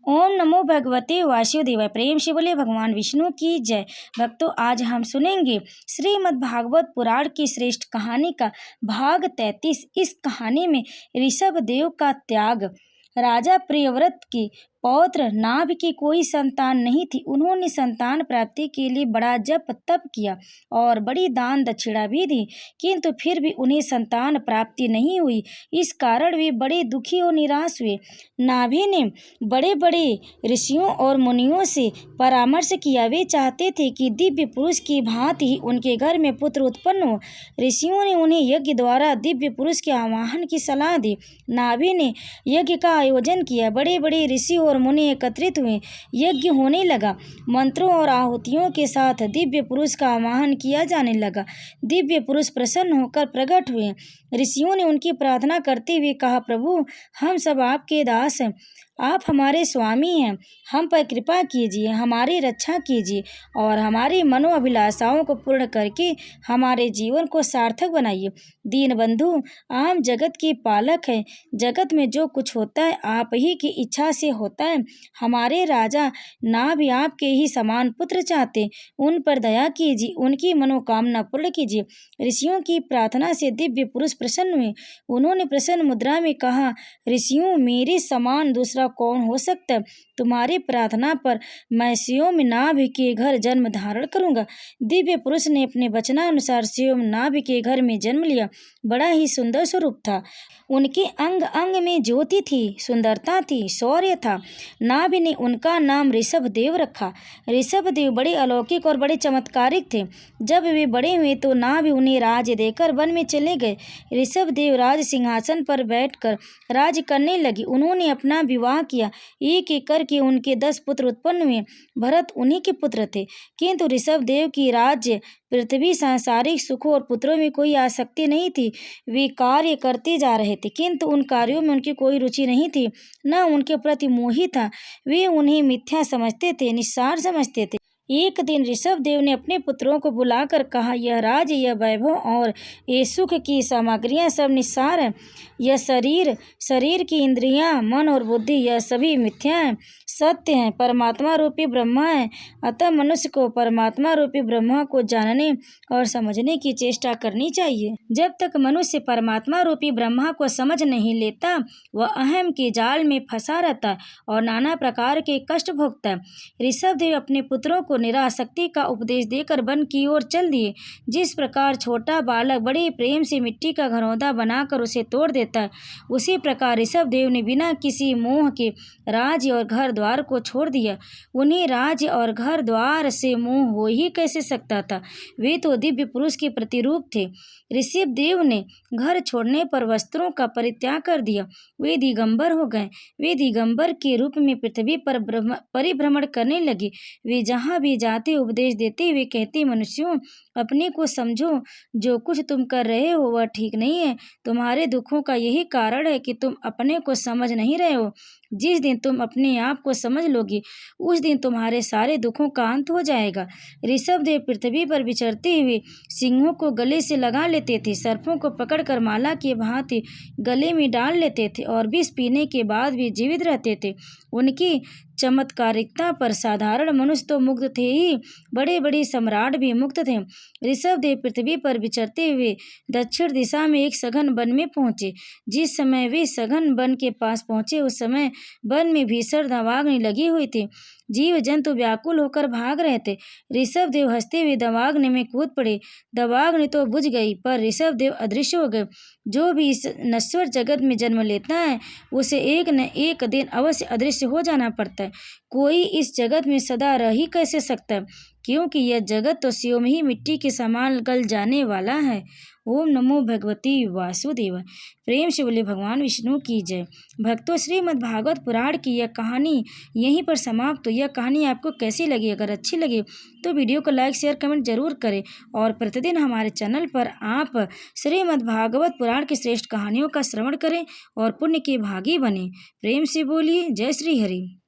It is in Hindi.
ओम नमो भगवते वासुदेवाय। प्रेम से बोले भगवान विष्णु की जय। भक्तों, आज हम सुनेंगे श्रीमद् भागवत पुराण की श्रेष्ठ कहानी का भाग 33। इस कहानी में ऋषभ देव का त्याग। राजा प्रियव्रत की पौत्र नाभ की कोई संतान नहीं थी। उन्होंने संतान प्राप्ति के लिए बड़ा जप तप किया और बड़ी दान दक्षिणा भी दी, किंतु फिर भी उन्हें संतान प्राप्ति नहीं हुई। इस कारण वे बड़े दुखी और निराश हुए। नाभि ने बड़े बड़े ऋषियों और मुनियों से परामर्श किया। वे चाहते थे कि दिव्य पुरुष की भांति ही उनके घर में पुत्र उत्पन्न हो। ऋषियों ने उन्हें यज्ञ द्वारा दिव्य पुरुष के आवाहन की सलाह दी। नाभि ने यज्ञ का आयोजन किया। बड़े बड़े ऋषि और मुनि एकत्रित हुए। यज्ञ होने लगा। मंत्रों और आहुतियों के साथ दिव्य पुरुष का आवाहन किया जाने लगा। दिव्य पुरुष प्रसन्न होकर प्रकट हुए। ऋषियों ने उनकी प्रार्थना करते हुए कहा, प्रभु, हम सब आपके दास हैं, आप हमारे स्वामी हैं, हम पर कृपा कीजिए, हमारी रक्षा कीजिए और हमारी मनोअभिलाषाओं को पूर्ण करके हमारे जीवन को सार्थक बनाइए। दीनबंधु, आप जगत के पालक हैं। जगत में जो कुछ होता है आप ही की इच्छा से होता है। हमारे राजा नाभि आपके ही समान पुत्र चाहते, उन पर दया कीजिए, उनकी मनोकामना पूर्ण कीजिए। ऋषियों की प्रार्थना से दिव्य पुरुष प्रसन्न हुए। उन्होंने प्रसन्न मुद्रा में कहा, ऋषियों, मेरे समान दूसरा कौन हो सकता है? तुम्हारी प्रार्थना पर मैं स्योम नाभि के घर जन्म धारण करूंगा। दिव्य पुरुष ने अपने वचनानुसार स्योम नाभि के घर में जन्म लिया। बड़ा ही सुंदर स्वरूप था। उनके अंग अंग में ज्योति थी, सुंदरता थी, शौर्य था। नाभि ने उनका नाम ऋषभ देव रखा। ऋषभ देव बड़े अलौकिक और बड़े चमत्कारिक थे। जब वे बड़े हुए तो नाभि उन्हें राज्य देकर वन में चले गए। ऋषभ देव राज सिंहासन पर बैठकर राज करने लगे। उन्होंने अपना विवाह किया। एक एक करके उनके 10 पुत्र उत्पन्न हुए। भरत उन्हीं के पुत्र थे। किंतु ऋषभ देव की राज्य, पृथ्वी, सांसारिक सुखों और पुत्रों में कोई आसक्ति नहीं थी। वे कार्य करते जा रहे थे, किंतु उन कार्यों में उनकी कोई रुचि नहीं थी, न उनके प्रति मोह था। वे उन्हें मिथ्या समझते थे, निस्सार समझते थे। एक दिन ऋषभ देव ने अपने पुत्रों को बुलाकर कहा, यह राज्य, यह वैभव और ये सुख की सामग्रियां सब निस्सार है। यह शरीर की इंद्रियां, मन और बुद्धि, यह सभी मिथ्या है, सत्य है, परमात्मा रूपी ब्रह्मा है। अतः मनुष्य को परमात्मा रूपी ब्रह्मा को जानने और समझने की चेष्टा करनी चाहिए। जब तक मनुष्य परमात्मा रूपी ब्रह्मा को समझ नहीं लेता, वह अहम के जाल में फंसा रहता और नाना प्रकार के कष्ट भोगता है। ऋषभ देव अपने पुत्रों को निरासक्ति का उपदेश देकर वन की ओर चल दिए। जिस प्रकार छोटा बालक बड़े प्रेम से मिट्टी का घरौंदा बनाकर उसे तोड़ देता है, उसी प्रकार ऋषभ देव ने बिना किसी मोह के राज्य और घर द्वार को छोड़ दिया। उन्हें राज्य और घर द्वार से मोह हो ही कैसे सकता था? वे तो दिव्य पुरुष के प्रतिरूप थे। ऋषभ देव ने घर छोड़ने पर वस्त्रों का परित्याग कर दिया। वे दिगंबर हो गए। वे दिगंबर के रूप में पृथ्वी पर परिभ्रमण करने लगे। वे जहाँ भी जाते उपदेश देते हुए कहते, मनुष्यों, अपने को समझो, जो कुछ तुम कर रहे हो वह ठीक नहीं है। तुम्हारे दुखों का यही कारण है कि तुम अपने को समझ नहीं रहे हो। जिस दिन तुम अपने आप को समझ लोगे, उस दिन तुम्हारे सारे दुखों का अंत हो जाएगा। ऋषभ देव पृथ्वी पर विचरते हुए सिंहों को गले से लगा लेते थे, सर्पों को पकड़कर माला की भांति गले में डाल लेते थे और विष पीने के बाद भी जीवित रहते थे। उनकी चमत्कारिकता पर साधारण मनुष्य तो मुग्ध थे ही, बड़े बड़े सम्राट भी मुक्त थे। ऋषभ देव पृथ्वी पर विचरते हुए दक्षिण दिशा में एक सघन वन में पहुंचे। जिस समय वे सघन वन के पास पहुंचे, उस समय वन में भीषण दावाग्नि लगी हुई थी। जीव जंतु व्याकुल होकर भाग रहे थे। ऋषभ देव हंसते हुए दावाग्नि में कूद पड़े। दावाग्नि तो बुझ गई, पर ऋषभ देव अदृश्य हो गए। जो भी इस नश्वर जगत में जन्म लेता है, उसे एक न एक दिन अवश्य अदृश्य हो जाना पड़ता है। कोई इस जगत में सदा रह ही कैसे सकता है, क्योंकि यह जगत तो स्वयं ही मिट्टी के समान गल जाने वाला है। ओम नमो भगवती वासुदेव। प्रेम से बोले भगवान विष्णु की जय। भक्तों, श्रीमद् भागवत पुराण की यह कहानी यहीं पर समाप्त। तो यह कहानी आपको कैसी लगी? अगर अच्छी लगी तो वीडियो को लाइक शेयर कमेंट जरूर करें और प्रतिदिन हमारे चैनल पर आप श्रीमद् भागवत पुराण की श्रेष्ठ कहानियों का श्रवण करें और पुण्य के भागी बने। प्रेम से बोलिए जय श्री हरि।